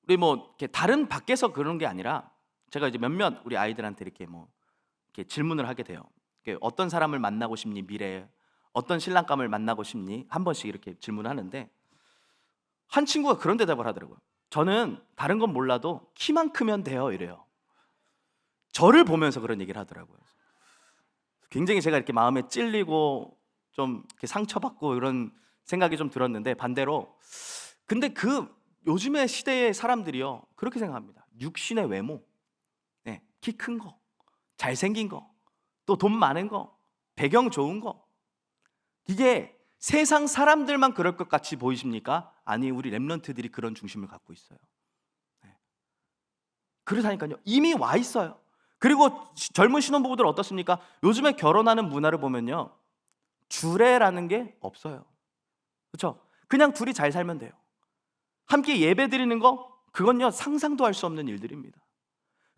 우리 이렇게 다른 밖에서 그런 게 아니라, 제가 이제 몇몇 우리 아이들한테 이렇게 이렇게 질문을 하게 돼요. 어떤 사람을 만나고 싶니? 미래에 어떤 신랑감을 만나고 싶니? 한 번씩 이렇게 질문을 하는데, 한 친구가 그런 대답을 하더라고요. 저는 다른 건 몰라도 키만 크면 돼요 이래요. 저를 보면서 그런 얘기를 하더라고요. 굉장히 제가 이렇게 마음에 찔리고 좀 이렇게 상처받고 이런 생각이 좀 들었는데, 반대로 근데 그 요즘의 시대의 사람들이요, 그렇게 생각합니다. 육신의 외모, 키 큰 거, 잘생긴 거, 또 돈 많은 거, 배경 좋은 거, 이게 세상 사람들만 그럴 것 같이 보이십니까? 아니, 우리 렘넌트들이 그런 중심을 갖고 있어요. 그렇다니까요. 이미 와 있어요. 그리고 젊은 신혼부부들 어떻습니까? 요즘에 결혼하는 문화를 보면요, 주례라는 게 없어요. 그렇죠? 그냥 둘이 잘 살면 돼요. 함께 예배 드리는 거, 그건요 상상도 할 수 없는 일들입니다.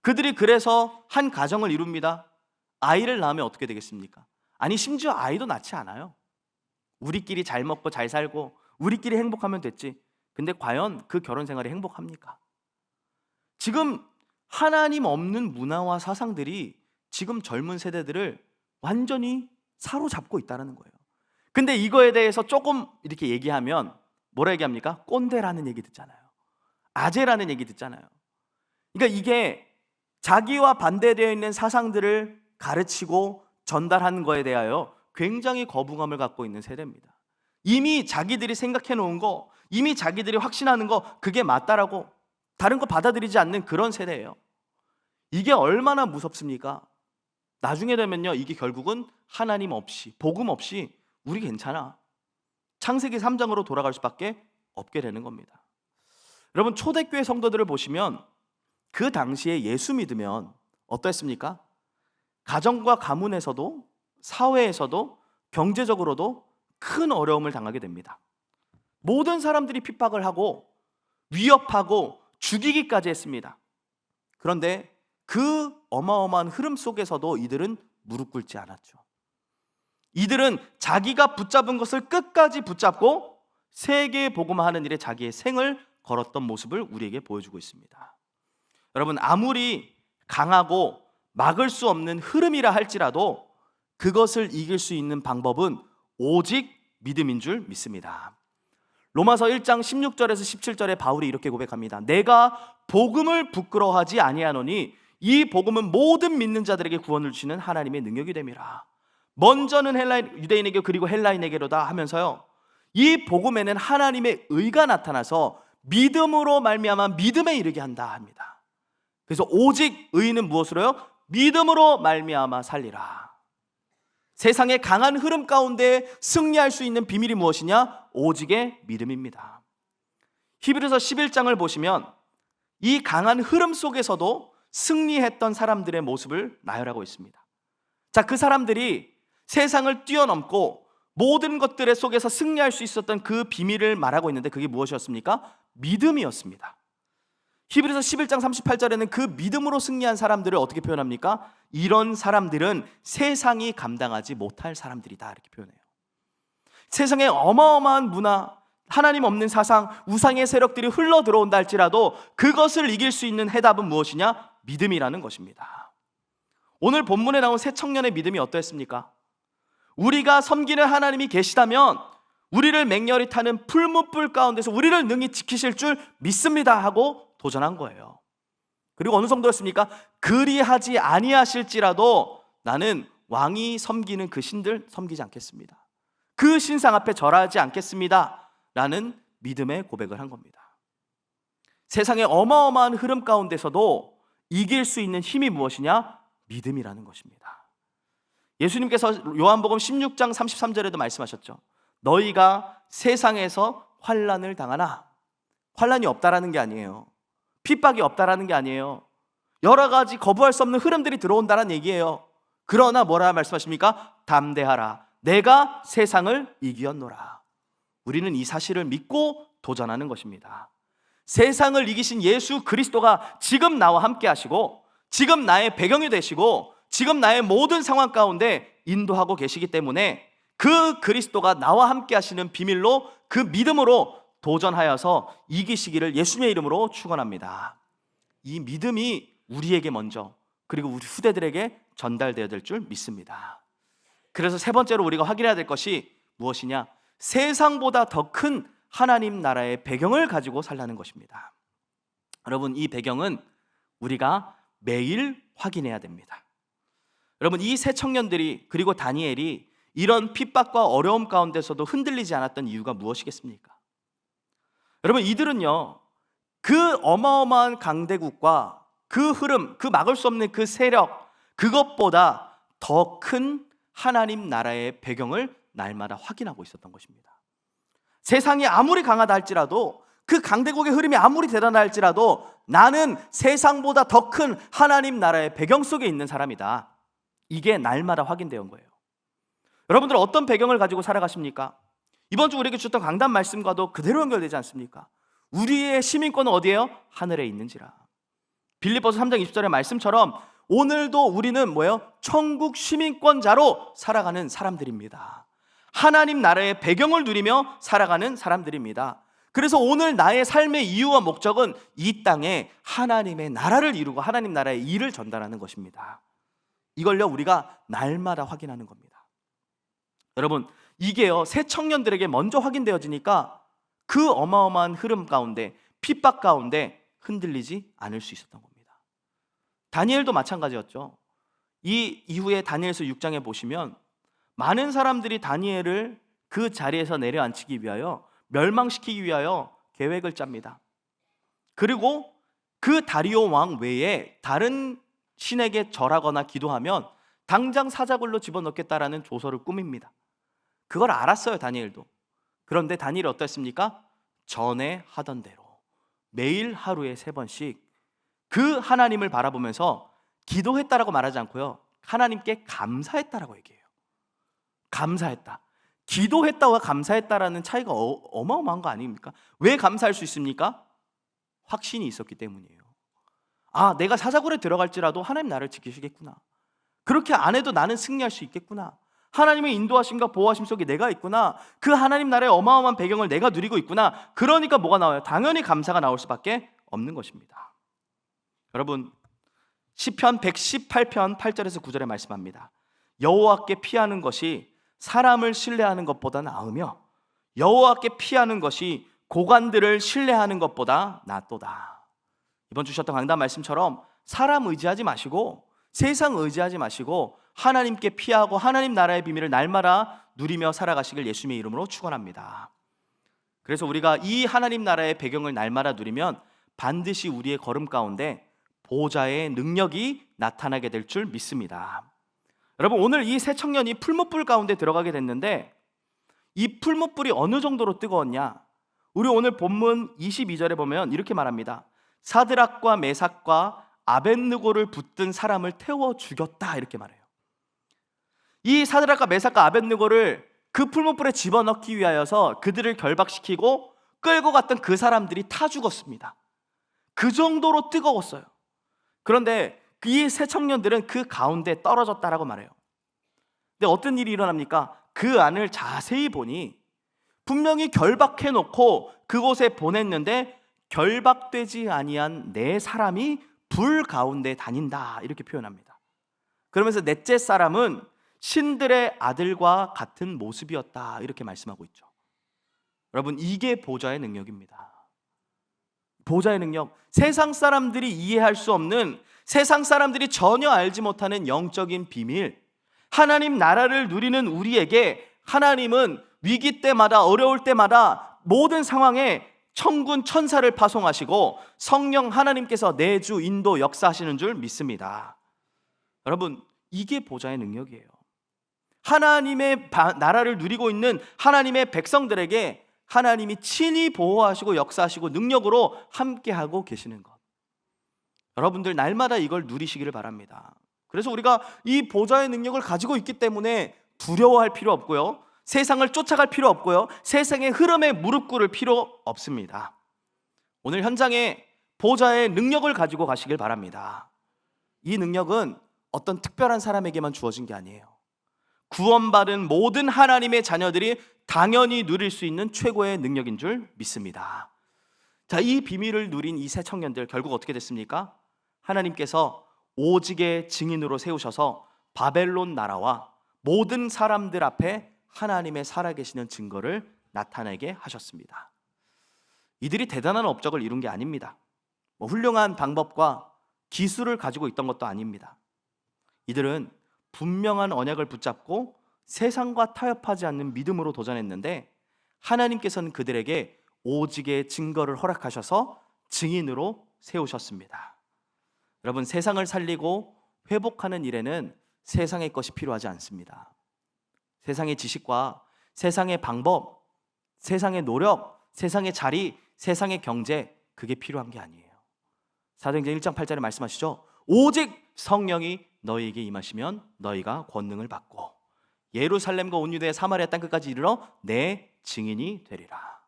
그들이 그래서 한 가정을 이룹니다. 아이를 낳으면 어떻게 되겠습니까? 아니, 심지어 아이도 낳지 않아요. 우리끼리 잘 먹고 잘 살고 우리끼리 행복하면 됐지. 근데 과연 그 결혼 생활이 행복합니까? 지금 하나님 없는 문화와 사상들이 지금 젊은 세대들을 완전히 사로잡고 있다는 거예요. 근데 이거에 대해서 조금 이렇게 얘기하면 뭐라 얘기합니까? 꼰대라는 얘기 듣잖아요. 아재라는 얘기 듣잖아요. 그러니까 이게 자기와 반대되어 있는 사상들을 가르치고 전달하는 거에 대하여 굉장히 거부감을 갖고 있는 세대입니다. 이미 자기들이 생각해 놓은 거, 이미 자기들이 확신하는 거, 그게 맞다라고 다른 거 받아들이지 않는 그런 세대예요. 이게 얼마나 무섭습니까? 나중에 되면요, 이게 결국은 하나님 없이, 복음 없이 우리 괜찮아, 창세기 3장으로 돌아갈 수밖에 없게 되는 겁니다. 여러분, 초대교회 성도들을 보시면 그 당시에 예수 믿으면 어떠했습니까? 가정과 가문에서도, 사회에서도, 경제적으로도 큰 어려움을 당하게 됩니다. 모든 사람들이 핍박을 하고 위협하고 죽이기까지 했습니다. 그런데 그 어마어마한 흐름 속에서도 이들은 무릎 꿇지 않았죠. 이들은 자기가 붙잡은 것을 끝까지 붙잡고 세계에 복음화하는 일에 자기의 생을 걸었던 모습을 우리에게 보여주고 있습니다. 여러분, 아무리 강하고 막을 수 없는 흐름이라 할지라도 그것을 이길 수 있는 방법은 오직 믿음인 줄 믿습니다. 로마서 1장 16절에서 17절에 바울이 이렇게 고백합니다. 내가 복음을 부끄러워하지 아니하노니 이 복음은 모든 믿는 자들에게 구원을 주시는 하나님의 능력이 됨이라. 먼저는 유대인에게 그리고 헬라인에게로다 하면서요, 이 복음에는 하나님의 의가 나타나서 믿음으로 말미암아 믿음에 이르게 한다 합니다. 그래서 오직 의인은 무엇으로요? 믿음으로 말미암아 살리라. 세상의 강한 흐름 가운데 승리할 수 있는 비밀이 무엇이냐? 오직의 믿음입니다. 히브리서 11장을 보시면 이 강한 흐름 속에서도 승리했던 사람들의 모습을 나열하고 있습니다. 자, 그 사람들이 세상을 뛰어넘고 모든 것들 속에서 승리할 수 있었던 그 비밀을 말하고 있는데 그게 무엇이었습니까? 믿음이었습니다. 히브리서 11장 38절에는 그 믿음으로 승리한 사람들을 어떻게 표현합니까? 이런 사람들은 세상이 감당하지 못할 사람들이다, 이렇게 표현해요. 세상에 어마어마한 문화, 하나님 없는 사상, 우상의 세력들이 흘러 들어온다 할지라도 그것을 이길 수 있는 해답은 무엇이냐? 믿음이라는 것입니다. 오늘 본문에 나온 새 청년의 믿음이 어떠했습니까? 우리가 섬기는 하나님이 계시다면 우리를 맹렬히 타는 풀무불 가운데서 우리를 능히 지키실 줄 믿습니다 하고 도전한 거예요. 그리고 어느 정도였습니까? 그리하지 아니하실지라도 나는 왕이 섬기는 그 신들 섬기지 않겠습니다. 그 신상 앞에 절하지 않겠습니다 라는 믿음의 고백을 한 겁니다. 세상의 어마어마한 흐름 가운데서도 이길 수 있는 힘이 무엇이냐? 믿음이라는 것입니다. 예수님께서 요한복음 16장 33절에도 말씀하셨죠. 너희가 세상에서 환난을 당하나, 환난이 없다라는 게 아니에요. 핍박이 없다라는 게 아니에요. 여러 가지 거부할 수 없는 흐름들이 들어온다는 얘기예요. 그러나 뭐라 말씀하십니까? 담대하라, 내가 세상을 이기었노라. 우리는 이 사실을 믿고 도전하는 것입니다. 세상을 이기신 예수 그리스도가 지금 나와 함께 하시고, 지금 나의 배경이 되시고, 지금 나의 모든 상황 가운데 인도하고 계시기 때문에 그 그리스도가 나와 함께 하시는 비밀로, 그 믿음으로 도전하여서 이기시기를 예수님의 이름으로 축원합니다. 이 믿음이 우리에게 먼저, 그리고 우리 후대들에게 전달되어야 될 줄 믿습니다. 그래서 세 번째로 우리가 확인해야 될 것이 무엇이냐? 세상보다 더 큰 하나님 나라의 배경을 가지고 살라는 것입니다. 여러분, 이 배경은 우리가 매일 확인해야 됩니다. 여러분, 이 세 청년들이, 그리고 다니엘이 이런 핍박과 어려움 가운데서도 흔들리지 않았던 이유가 무엇이겠습니까? 여러분, 이들은요, 그 어마어마한 강대국과 그 흐름, 그 막을 수 없는 그 세력, 그것보다 더 큰 하나님 나라의 배경을 날마다 확인하고 있었던 것입니다. 세상이 아무리 강하다 할지라도, 그 강대국의 흐름이 아무리 대단하다 할지라도 나는 세상보다 더 큰 하나님 나라의 배경 속에 있는 사람이다. 이게 날마다 확인되어 온 거예요. 여러분들 어떤 배경을 가지고 살아가십니까? 이번 주 우리에게 주셨던 강단 말씀과도 그대로 연결되지 않습니까? 우리의 시민권은 어디예요? 하늘에 있는지라. 빌립보서 3장 20절의 말씀처럼 오늘도 우리는 뭐예요? 천국 시민권자로 살아가는 사람들입니다. 하나님 나라의 배경을 누리며 살아가는 사람들입니다. 그래서 오늘 나의 삶의 이유와 목적은 이 땅에 하나님의 나라를 이루고 하나님 나라의 일을 전달하는 것입니다. 이걸요, 우리가 날마다 확인하는 겁니다. 여러분, 이게요, 새 청년들에게 먼저 확인되어지니까 그 어마어마한 흐름 가운데, 핍박 가운데 흔들리지 않을 수 있었던 겁니다. 다니엘도 마찬가지였죠. 이 이후에 다니엘서 6장에 보시면 많은 사람들이 다니엘을 그 자리에서 내려앉히기 위하여, 멸망시키기 위하여 계획을 짭니다. 그리고 그 다리오 왕 외에 다른 신에게 절하거나 기도하면 당장 사자굴로 집어넣겠다라는 조서를 꾸밉니다. 그걸 알았어요, 다니엘도. 그런데 다니엘이 어땠습니까? 전에 하던 대로 매일 하루에 3번씩 그 하나님을 바라보면서 기도했다라고 말하지 않고요, 하나님께 감사했다라고 얘기해요. 감사했다. 기도했다와 감사했다라는 차이가 어마어마한 거 아닙니까? 왜 감사할 수 있습니까? 확신이 있었기 때문이에요. 아, 내가 사자굴에 들어갈지라도 하나님 나를 지키시겠구나. 그렇게 안 해도 나는 승리할 수 있겠구나. 하나님의 인도하심과 보호하심 속에 내가 있구나. 그 하나님 나라의 어마어마한 배경을 내가 누리고 있구나. 그러니까 뭐가 나와요? 당연히 감사가 나올 수밖에 없는 것입니다. 여러분, 시편 118편 8절에서 9절에 말씀합니다. 여호와께 피하는 것이 사람을 신뢰하는 것보다 나으며 여호와께 피하는 것이 고관들을 신뢰하는 것보다 낫도다. 이번 주셨던 강단 말씀처럼 사람 의지하지 마시고, 세상 의지하지 마시고 하나님께 피하고 하나님 나라의 비밀을 날마다 누리며 살아가시길 예수님의 이름으로 축원합니다. 그래서 우리가 이 하나님 나라의 배경을 날마다 누리면 반드시 우리의 걸음 가운데 보호자의 능력이 나타나게 될 줄 믿습니다. 여러분, 오늘 이 세 청년이 풀무불 가운데 들어가게 됐는데 이 풀무불이 어느 정도로 뜨거웠냐? 우리 오늘 본문 22절에 보면 이렇게 말합니다. 사드락과 메삭과 아벳느고를 붙든 사람을 태워 죽였다, 이렇게 말해요. 이 사드락과 메삭과 아벳느고를 그 풀무불에 집어넣기 위하여서 그들을 결박시키고 끌고 갔던 그 사람들이 타 죽었습니다. 그 정도로 뜨거웠어요. 그런데 이 세 청년들은 그 가운데 떨어졌다라고 말해요. 근데 어떤 일이 일어납니까? 그 안을 자세히 보니 분명히 결박해놓고 그곳에 보냈는데 결박되지 아니한 네 사람이 불 가운데 다닌다, 이렇게 표현합니다. 그러면서 넷째 사람은 신들의 아들과 같은 모습이었다, 이렇게 말씀하고 있죠. 여러분, 이게 보좌의 능력입니다. 보좌의 능력, 세상 사람들이 이해할 수 없는, 세상 사람들이 전혀 알지 못하는 영적인 비밀, 하나님 나라를 누리는 우리에게 하나님은 위기 때마다, 어려울 때마다 모든 상황에 천군 천사를 파송하시고 성령 하나님께서 내주 인도 역사하시는 줄 믿습니다. 여러분, 이게 보좌의 능력이에요. 하나님의 나라를 누리고 있는 하나님의 백성들에게 하나님이 친히 보호하시고 역사하시고 능력으로 함께하고 계시는 것, 여러분들 날마다 이걸 누리시기를 바랍니다. 그래서 우리가 이 보좌의 능력을 가지고 있기 때문에 두려워할 필요 없고요, 세상을 쫓아갈 필요 없고요, 세상의 흐름에 무릎 꿇을 필요 없습니다. 오늘 현장에 보좌의 능력을 가지고 가시길 바랍니다. 이 능력은 어떤 특별한 사람에게만 주어진 게 아니에요. 구원받은 모든 하나님의 자녀들이 당연히 누릴 수 있는 최고의 능력인 줄 믿습니다. 자, 이 비밀을 누린 이 세 청년들 결국 어떻게 됐습니까? 하나님께서 오직의 증인으로 세우셔서 바벨론 나라와 모든 사람들 앞에 하나님의 살아계시는 증거를 나타내게 하셨습니다. 이들이 대단한 업적을 이룬 게 아닙니다. 훌륭한 방법과 기술을 가지고 있던 것도 아닙니다. 이들은 분명한 언약을 붙잡고 세상과 타협하지 않는 믿음으로 도전했는데 하나님께서는 그들에게 오직의 증거를 허락하셔서 증인으로 세우셨습니다. 여러분, 세상을 살리고 회복하는 일에는 세상의 것이 필요하지 않습니다. 세상의 지식과 세상의 방법, 세상의 노력, 세상의 자리, 세상의 경제, 그게 필요한 게 아니에요. 사도행전 1장 8절에 말씀하시죠. 오직 성령이 너희에게 임하시면 너희가 권능을 받고 예루살렘과 온 유대의 사마리아 땅끝까지 이르러 내 증인이 되리라.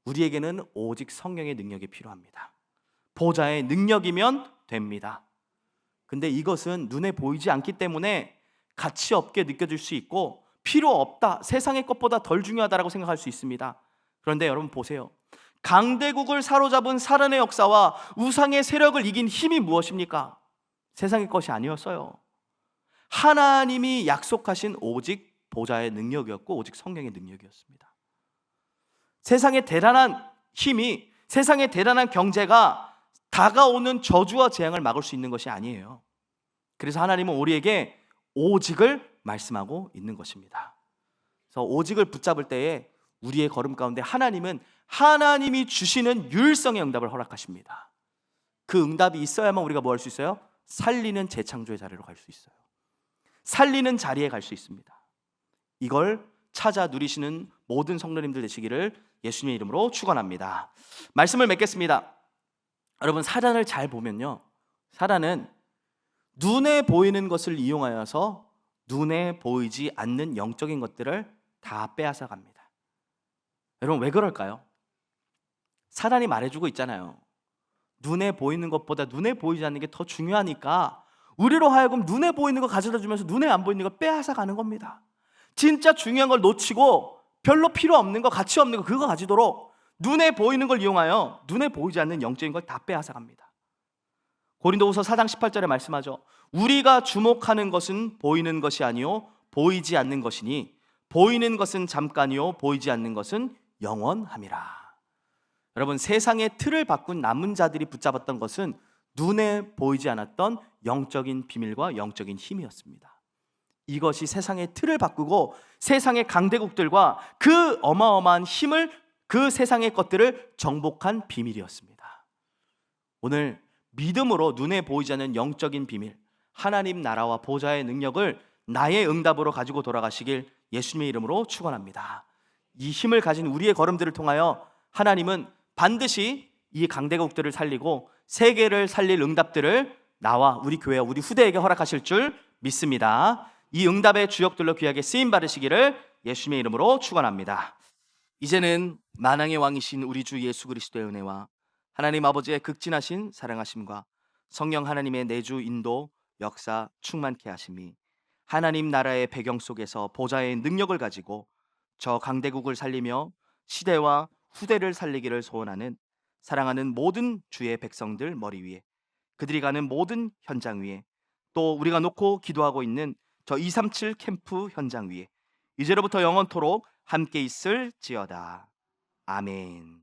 우리에게는 오직 성령의 능력이 필요합니다. 보좌의 능력이면 됩니다. 근데 이것은 눈에 보이지 않기 때문에 가치 없게 느껴질 수 있고 필요 없다, 세상의 것보다 덜 중요하다라고 생각할 수 있습니다. 그런데 여러분 보세요. 강대국을 사로잡은 살인의 역사와 우상의 세력을 이긴 힘이 무엇입니까? 세상의 것이 아니었어요. 하나님이 약속하신 오직 보좌의 능력이었고 오직 성령의 능력이었습니다. 세상의 대단한 힘이, 세상의 대단한 경제가 다가오는 저주와 재앙을 막을 수 있는 것이 아니에요. 그래서 하나님은 우리에게 오직을 말씀하고 있는 것입니다. 그래서 오직을 붙잡을 때에 우리의 걸음 가운데 하나님은 하나님이 주시는 유일성의 응답을 허락하십니다. 그 응답이 있어야만 우리가 뭐 할 수 있어요? 살리는 재창조의 자리로 갈 수 있어요. 살리는 자리에 갈 수 있습니다. 이걸 찾아 누리시는 모든 성도님들 되시기를 예수님의 이름으로 축원합니다. 말씀을 맺겠습니다. 여러분, 사단을 잘 보면요, 사단은 눈에 보이는 것을 이용하여서 눈에 보이지 않는 영적인 것들을 다 빼앗아 갑니다. 여러분, 왜 그럴까요? 사단이 말해주고 있잖아요. 눈에 보이는 것보다 눈에 보이지 않는 게 더 중요하니까 우리로 하여금 눈에 보이는 거 가져다 주면서 눈에 안 보이는 거 빼앗아 가는 겁니다. 진짜 중요한 걸 놓치고 별로 필요 없는 거, 가치 없는 거, 그거 가지도록 눈에 보이는 걸 이용하여 눈에 보이지 않는 영적인 걸 다 빼앗아 갑니다. 고린도후서 4장 18절에 말씀하죠. 우리가 주목하는 것은 보이는 것이 아니요 보이지 않는 것이니 보이는 것은 잠깐이요 보이지 않는 것은 영원함이라. 여러분, 세상의 틀을 바꾼 남은 자들이 붙잡았던 것은 눈에 보이지 않았던 영적인 비밀과 영적인 힘이었습니다. 이것이 세상의 틀을 바꾸고 세상의 강대국들과 그 어마어마한 힘을, 그 세상의 것들을 정복한 비밀이었습니다. 오늘 믿음으로 눈에 보이지 않는 영적인 비밀, 하나님 나라와 보좌의 능력을 나의 응답으로 가지고 돌아가시길 예수님의 이름으로 축원합니다. 이 힘을 가진 우리의 걸음들을 통하여 하나님은 반드시 이 강대국들을 살리고 세계를 살릴 응답들을 나와 우리 교회와 우리 후대에게 허락하실 줄 믿습니다. 이 응답의 주역들로 귀하게 쓰임 받으시기를 예수님의 이름으로 축원합니다. 이제는 만왕의 왕이신 우리 주 예수 그리스도의 은혜와 하나님 아버지의 극진하신 사랑하심과 성령 하나님의 내주 인도 역사 충만케 하심이 하나님 나라의 배경 속에서 보좌의 능력을 가지고 저 강대국을 살리며 시대와 후대를 살리기를 소원하는 사랑하는 모든 주의 백성들 머리 위에, 그들이 가는 모든 현장 위에, 또 우리가 놓고 기도하고 있는 저 237 캠프 현장 위에 이제로부터 영원토록 함께 있을지어다. 아멘.